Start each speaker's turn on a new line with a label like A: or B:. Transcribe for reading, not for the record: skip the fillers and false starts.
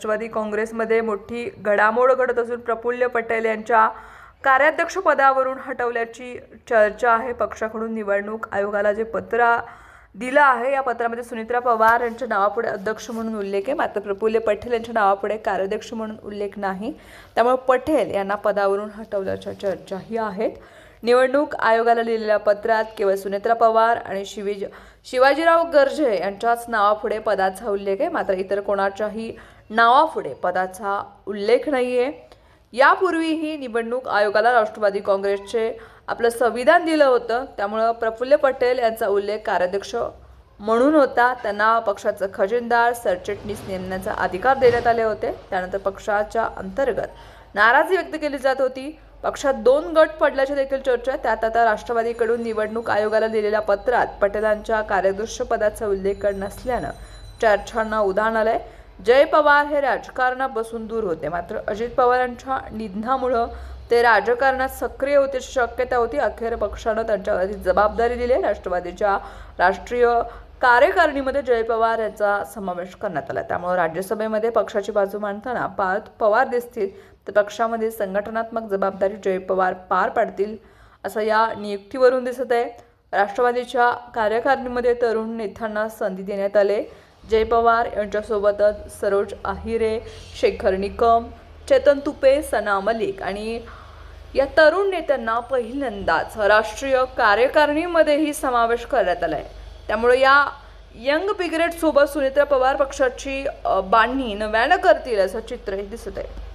A: राष्ट्रवादी काँग्रेसमध्ये मोठी घडामोड घडत असून प्रफुल्ल पटेल यांच्या कार्याध्यक्ष पदावरून हटवल्याची चर्चा आहे। पक्षाकडून निवडणूक आयोगाला जे पत्र दिलं आहे या पत्रामध्ये सुनीत्रा पवार यांच्या नावापुढे अध्यक्ष म्हणून उल्लेख आहे, मात्र प्रफुल्ल पटेल यांच्या नावापुढे कार्याध्यक्ष म्हणून उल्लेख नाही। त्यामुळे पटेल यांना पदावरून हटवल्याच्या चर्चाही आहेत। निवडणूक आयोगाला लिहिलेल्या पत्रात केवळ सुनीत्रा पवार आणि शिवाजीराव गर्जे यांच्याच नावापुढे पदाचा उल्लेख आहे, मात्र इतर कोणाच्याही नावापुढे पदाचा उल्लेख नाहीये। यापूर्वीही निवडणूक आयोगाला राष्ट्रवादी काँग्रेसचे आपलं संविधान दिलं होतं, त्यामुळे प्रफुल्ल पटेल यांचा उल्लेख कार्याध्यक्ष म्हणून होता। त्यांना पक्षाचा खजिनदार सरचिटणीस नेमण्याचा अधिकार देण्यात आले होते। त्यानंतर पक्षाच्या अंतर्गत नाराजी व्यक्त केली जात होती। पक्षात 2 गट पडल्याची देखील चर्चा आहे। त्यात आता राष्ट्रवादीकडून निवडणूक आयोगाला दिलेल्या पत्रात पटेलांच्या कार्याध्यक्ष पदाचा उल्लेख नसल्यानं चर्चांना उधाण आलंय। जय पवार हे राजकारणापासून दूर होते, मात्र अजित पवारांच्या निधनामुळे ते राजकारणात सक्रिय होण्याची शक्यता होती। अखेर पक्षानं त्यांच्यावरती जबाबदारी दिली। राष्ट्रवादीच्या राष्ट्रीय कार्यकारिणीमध्ये जय पवार यांचा समावेश करण्यात आला। त्यामुळे राज्यसभेमध्ये पक्षाची बाजू मांडताना पार्थ पवार दिसतील, तर पक्षामध्ये संघटनात्मक जबाबदारी जय पवार पार पाडतील असं या नियुक्तीवरून दिसत आहे। राष्ट्रवादीच्या कार्यकारिणीमध्ये तरुण नेत्यांना संधी देण्यात आले। जय पवार यांच्यासोबतच सरोज आहिरे, शेखर निकम, चेतन तुपे, सना मलिक आणि या तरुण नेत्यांना पहिल्यांदाच राष्ट्रीय कार्यकारिणीमध्येही समावेश करण्यात आला आहे। त्यामुळे या यंग ब्रिगेड सोबत सुनीत्रा पवार पक्षाची बांधणी नव्यानं करतील असं चित्रही दिसत आहे।